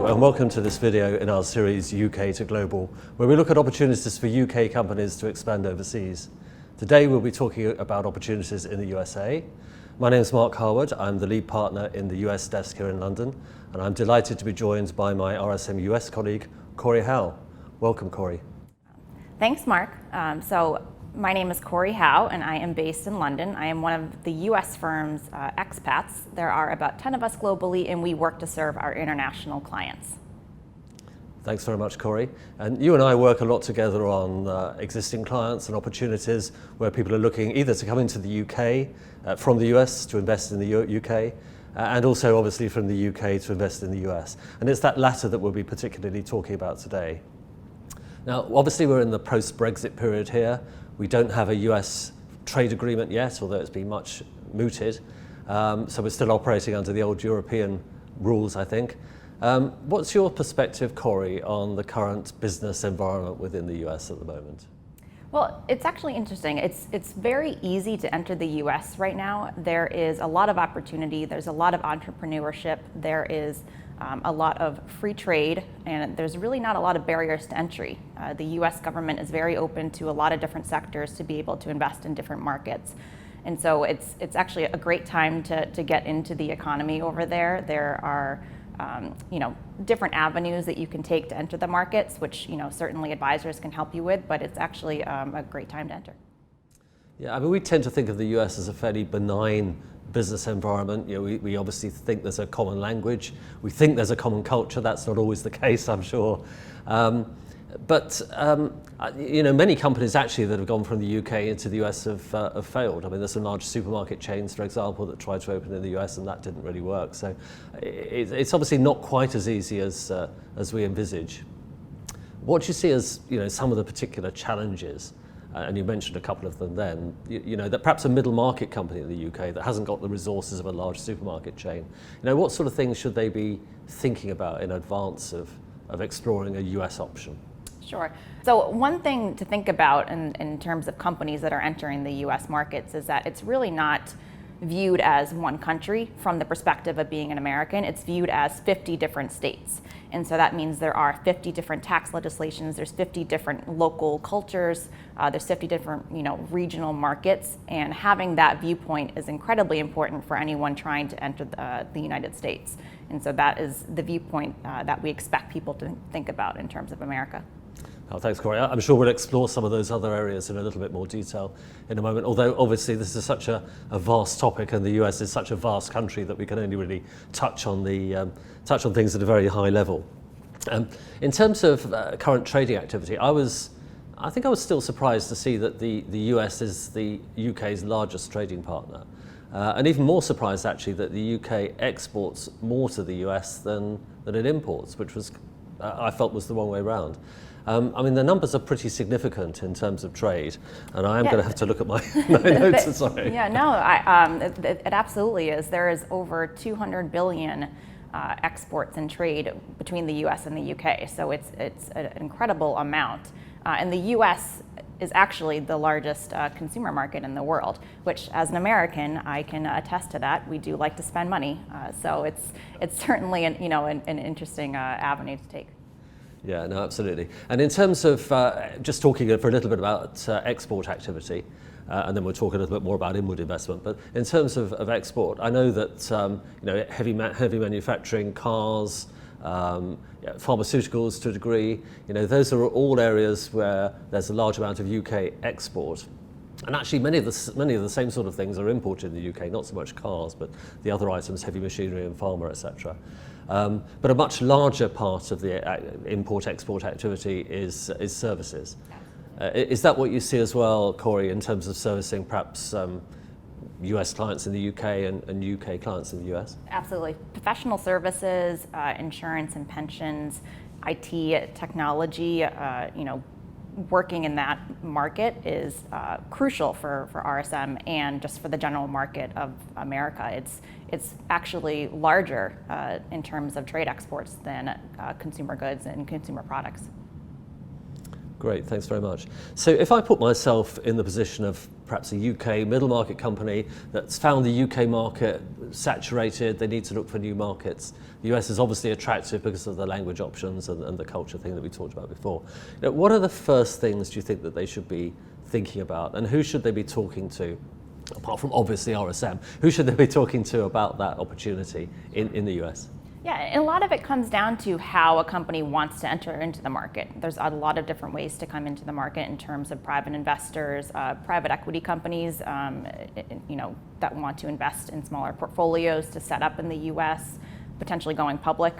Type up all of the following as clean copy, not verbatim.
Hello and welcome to this video in our series UK to Global, where we look at opportunities for UK companies to expand overseas. Today we'll be talking about opportunities in the USA. My name is Mark Harwood, I'm the lead partner in the US desk here in London, and I'm delighted to be joined by my RSM US colleague, Corey Howe. Welcome, Corey. Thanks, Mark. My name is Corey Howe, and I am based in London. I am one of the U.S. firm's expats. There are about 10 of us globally, and we work to serve our international clients. Thanks very much, Corey. And you and I work a lot together on existing clients and opportunities where people are looking either to come into the UK from the US to invest in the UK, and also obviously from the UK to invest in the US. And it's that latter that we'll be particularly talking about today. Now, obviously we're in the post-Brexit period here. We don't have a US trade agreement yet, although it's been much mooted. So we're still operating under the old European rules, I think. What's your perspective, Corey, on the current business environment within the US at the moment? Well, it's actually interesting. It's very easy to enter the US right now. There is a lot of opportunity. There's a lot of entrepreneurship. There is a lot of free trade, and there's really not a lot of barriers to entry. The US government is very open to a lot of different sectors to be able to invest in different markets. And so it's actually a great time to get into the economy over there. There are different avenues that you can take to enter the markets, which certainly advisors can help you with, but it's actually a great time to enter. Yeah, I mean, we tend to think of the US as a fairly benign business environment. We obviously think there's a common language. We think there's a common culture. That's not always the case, I'm sure. But many companies actually that have gone from the UK into the US have failed. I mean, there's some large supermarket chains, for example, that tried to open in the US and that didn't really work. So it's obviously not quite as easy as we envisage. What do you see as some of the particular challenges? And you mentioned a couple of them then, that perhaps a middle market company in the UK that hasn't got the resources of a large supermarket chain, what sort of things should they be thinking about in advance of exploring a US option? Sure. So one thing to think about in terms of companies that are entering the US markets is that it's really not viewed as one country from the perspective of being an American. It's viewed as 50 different states. And so that means there are 50 different tax legislations, there's 50 different local cultures, there's 50 different regional markets, and having that viewpoint is incredibly important for anyone trying to enter the United States. And so that is the viewpoint that we expect people to think about in terms of America. Oh, thanks, Corey. I'm sure we'll explore some of those other areas in a little bit more detail in a moment, although obviously this is such a vast topic and the US is such a vast country that we can only really touch on things at a very high level. In terms of current trading activity, I think I was still surprised to see that the US is the UK's largest trading partner. And even more surprised actually that the UK exports more to the US than it imports, which was I felt was the wrong way around. I mean, the numbers are pretty significant in terms of trade, and I am going to have to look at my notes. Sorry. Yeah, no, it absolutely is. There is over 200 billion exports and trade between the U.S. and the U.K., so it's an incredible amount. And the U.S. is actually the largest consumer market in the world, which, as an American, I can attest to that. We do like to spend money, so it's certainly an interesting avenue to take. Yeah, no, absolutely. And in terms of just talking for a little bit about export activity, and then we'll talk a little bit more about inward investment. But in terms of export, I know that heavy manufacturing, cars, pharmaceuticals to a degree, those are all areas where there's a large amount of UK export. And actually many of the same sort of things are imported in the UK, not so much cars, but the other items, heavy machinery and pharma, etc. But a much larger part of the import-export activity is services. Is that what you see as well, Corey, in terms of servicing perhaps US clients in the UK and UK clients in the US? Absolutely. Professional services, insurance and pensions, IT, technology, working in that market is crucial for RSM and just for the general market of America. It's actually larger in terms of trade exports than consumer goods and consumer products. Great, thanks very much. So if I put myself in the position of perhaps a UK middle market company that's found the UK market saturated, they need to look for new markets. The US is obviously attractive because of the language options and the culture thing that we talked about before. What are the first things do you think that they should be thinking about, and who should they be talking to, apart from obviously RSM, who should they be talking to about that opportunity in the US? Yeah, and a lot of it comes down to how a company wants to enter into the market. There's a lot of different ways to come into the market in terms of private investors, private equity companies, that want to invest in smaller portfolios to set up in the U.S., potentially going public.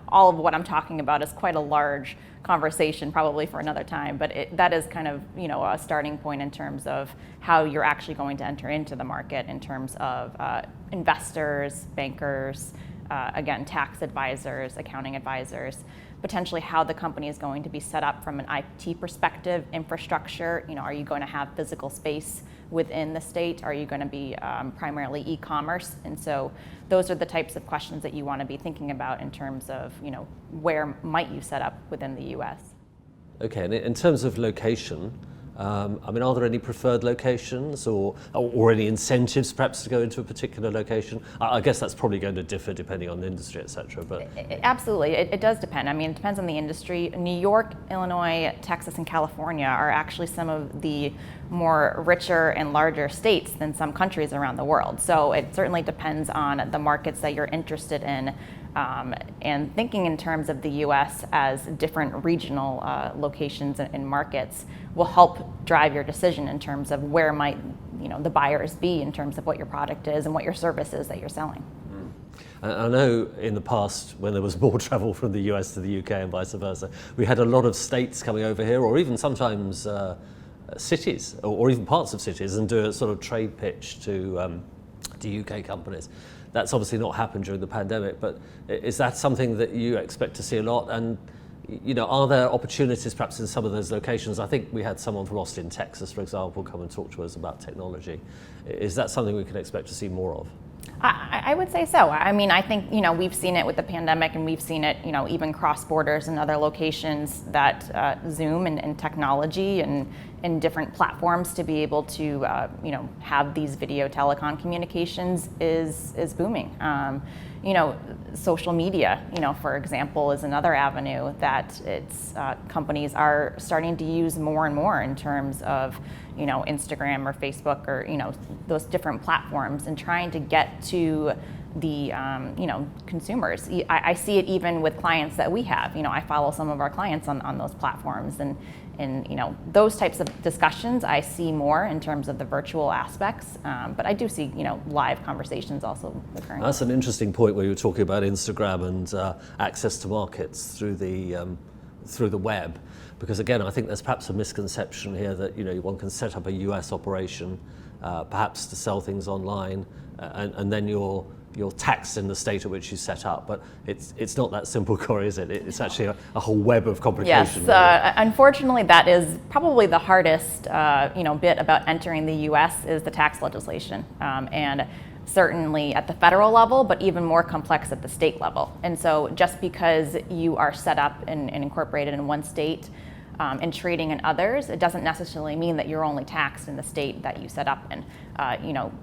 All of what I'm talking about is quite a large conversation, probably for another time. But that is kind of a starting point in terms of how you're actually going to enter into the market in terms of investors, bankers. Again, tax advisors, accounting advisors, potentially how the company is going to be set up from an IT perspective, infrastructure. Are you going to have physical space within the state? Are you going to be primarily e-commerce? And so those are the types of questions that you want to be thinking about in terms of, where might you set up within the U.S.? Okay, and in terms of location, are there any preferred locations or any incentives perhaps to go into a particular location? I guess that's probably going to differ depending on the industry, et cetera. But absolutely, it does depend. It depends on the industry. New York, Illinois, Texas, and California are actually some of the more richer and larger states than some countries around the world. So it certainly depends on the markets that you're interested in. And thinking in terms of the U.S. as different regional locations and markets will help drive your decision in terms of where might the buyers be in terms of what your product is and what your service is that you're selling. I know in the past, when there was more travel from the US to the UK and vice versa, we had a lot of states coming over here, or even sometimes cities, or even parts of cities, and do a sort of trade pitch to UK companies. That's obviously not happened during the pandemic, but is that something that you expect to see a lot? And are there opportunities perhaps in some of those locations? I think we had someone from Austin, Texas, for example, come and talk to us about technology. Is that something we can expect to see more of? I would say so. I think, we've seen it with the pandemic, and we've seen it, even cross borders and other locations that Zoom and technology and different platforms to be able to, have these video telecom communications is booming. Social media, for example, is another avenue that companies are starting to use more and more in terms of, Instagram or Facebook or, those different platforms, and trying to get to the, consumers. I see it even with clients that we have. I follow some of our clients on those platforms, and those types of discussions I see more in terms of the virtual aspects, but I do see live conversations also occurring. That's an interesting point where you were talking about Instagram and access to markets through the web, because again I think there's perhaps a misconception here that one can set up a US operation perhaps to sell things online and then you're taxed in the state at which you set up, but it's not that simple, Corey, is it? It's actually a whole web of complications. Yes, unfortunately, that is probably the hardest bit about entering the U.S. is the tax legislation, and certainly at the federal level, but even more complex at the state level. And so, just because you are set up and incorporated in one state, and trading in others, it doesn't necessarily mean that you're only taxed in the state that you set up in.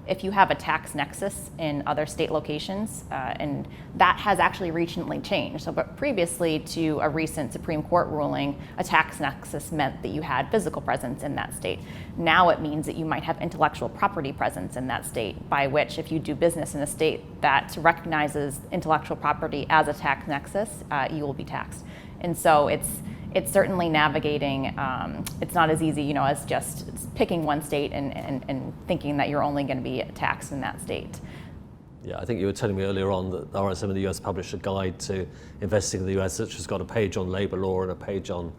If you have a tax nexus in other state locations, and that has actually recently changed. So, but previously to a recent Supreme Court ruling, a tax nexus meant that you had physical presence in that state. Now it means that you might have intellectual property presence in that state, by which if you do business in a state that recognizes intellectual property as a tax nexus, you will be taxed. And so it's certainly navigating, it's not as easy, as just picking one state and thinking that you're only going to be taxed in that state. Yeah, I think you were telling me earlier on that RSM in the US published a guide to investing in the US, which has got a page on labor law and a page on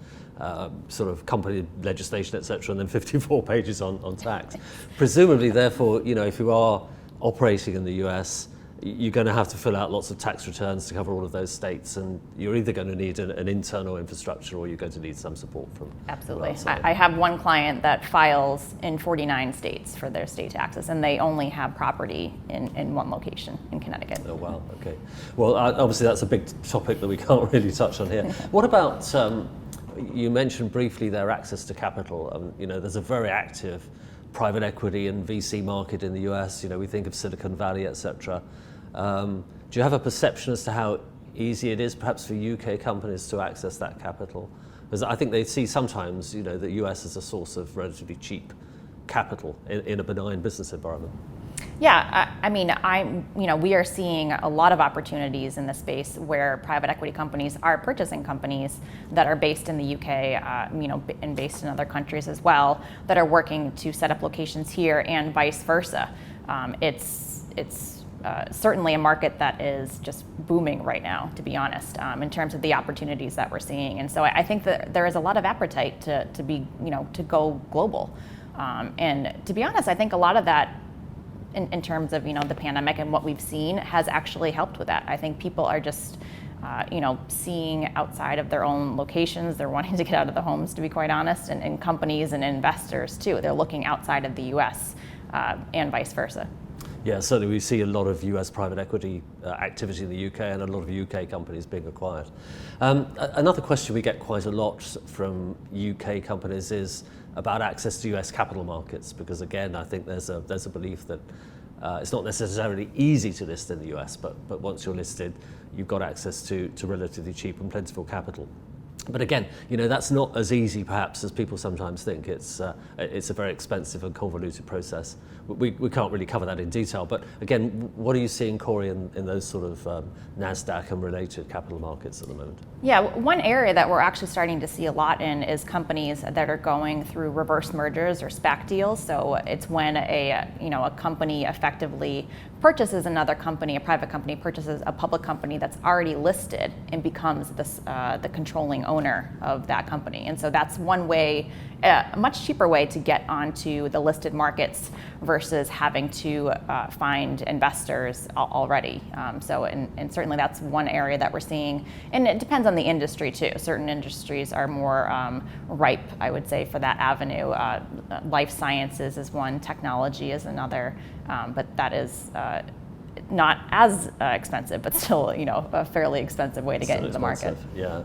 sort of company legislation, et cetera, and then 54 pages on tax. Presumably, therefore, if you are operating in the US, you're going to have to fill out lots of tax returns to cover all of those states, and you're either going to need an internal infrastructure or you're going to need some support from Absolutely. outside. I have one client that files in 49 states for their state taxes, and they only have property in one location in Connecticut. Oh, wow, okay. Well, obviously that's a big topic that we can't really touch on here. What about You mentioned briefly their access to capital. You know, there's a very active private equity and VC market in the US. You know, we think of Silicon Valley, etc. Do you have a perception as to how easy it is perhaps for UK companies to access that capital? Because I think they see sometimes, you know, the US as a source of relatively cheap capital in a benign business environment. Yeah, I mean, we are seeing a lot of opportunities in the space where private equity companies are purchasing companies that are based in the UK, and based in other countries as well, that are working to set up locations here and vice versa. It's certainly a market that is just booming right now, to be honest, in terms of the opportunities that we're seeing. And so I think that there is a lot of appetite to go global. And to be honest, I think a lot of that, in terms of the pandemic and what we've seen, has actually helped with that. I think people are just seeing outside of their own locations. They're wanting to get out of the homes, to be quite honest, and companies and investors too. They're looking outside of the US and vice versa. Yeah, certainly we see a lot of US private equity activity in the UK and a lot of UK companies being acquired. Another question we get quite a lot from UK companies is about access to US capital markets, because again, I think there's a belief that it's not necessarily easy to list in the US, but once you're listed, you've got access to relatively cheap and plentiful capital. But again, that's not as easy perhaps as people sometimes think. It's a very expensive and convoluted process. We can't really cover that in detail, but again, what are you seeing, Corey, in those sort of NASDAQ and related capital markets at the moment? Yeah, one area that we're actually starting to see a lot in is companies that are going through reverse mergers or SPAC deals. So it's when a company effectively purchases another company, a private company purchases a public company that's already listed and becomes the controlling owner of that company. And so that's one way, a much cheaper way to get onto the listed markets versus having to find investors already. And certainly that's one area that we're seeing. And it depends on the industry too. Certain industries are more ripe, I would say, for that avenue. Life sciences is one, technology is another, but that is not as expensive, but still, a fairly expensive way to get into the market. Yeah.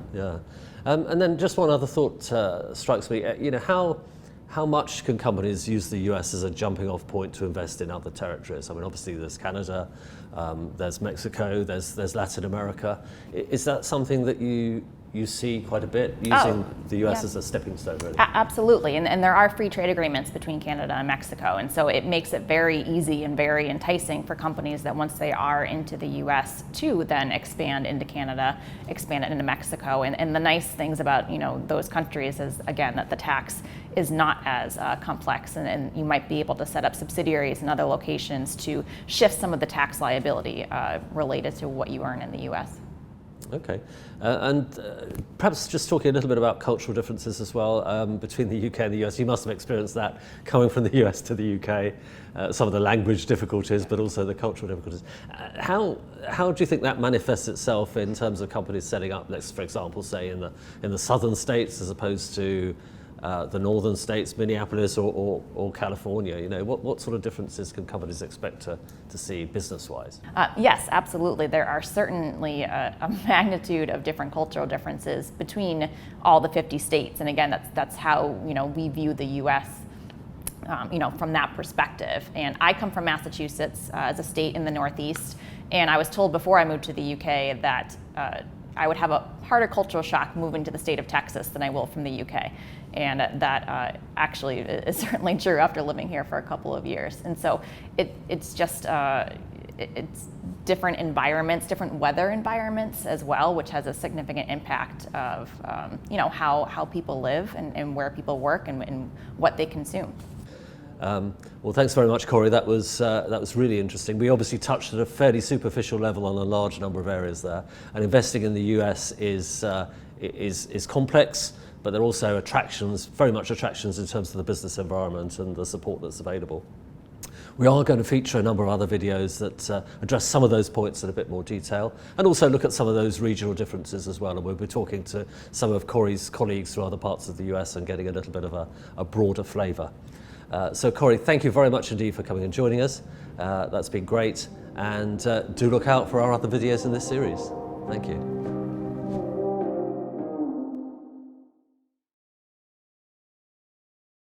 And then just one other thought strikes me. How much can companies use the US as a jumping off point to invest in other territories? I mean, obviously there's Canada, there's Mexico, there's Latin America. Is that something that you see quite a bit, using the US as a stepping stone, really? Absolutely, and there are free trade agreements between Canada and Mexico, and so it makes it very easy and very enticing for companies that once they are into the US to then expand into Canada, expand it into Mexico. And the nice things about those countries is, again, that the tax is not as complex, and you might be able to set up subsidiaries in other locations to shift some of the tax liability related to what you earn in the US. Okay, and perhaps just talking a little bit about cultural differences as well between the UK and the US. You must have experienced that coming from the US to the UK, some of the language difficulties, but also the cultural difficulties. How do you think that manifests itself in terms of companies setting up, let's, for example, say in the southern states as opposed to the northern states, Minneapolis or California? What sort of differences can companies expect to see business-wise? Yes, absolutely. There are certainly a magnitude of different cultural differences between all the 50 states. And again, that's how we view the U.S. From that perspective. And I come from Massachusetts as a state in the Northeast, and I was told before I moved to the UK that I would have a harder cultural shock moving to the state of Texas than I will from the UK. And that actually is certainly true after living here for a couple of years. And so it's just, it's different environments, different weather environments as well, which has a significant impact of how people live and where people work and what they consume. Well, thanks very much, Corey. That was really interesting. We obviously touched at a fairly superficial level on a large number of areas there. And investing in the US is complex, but there are also very much attractions in terms of the business environment and the support that's available. We are going to feature a number of other videos that address some of those points in a bit more detail, and also look at some of those regional differences as well. And we'll be talking to some of Corey's colleagues from other parts of the US and getting a little bit of a broader flavour. So Corey, thank you very much indeed for coming and joining us. That's been great, and do look out for our other videos in this series. Thank you.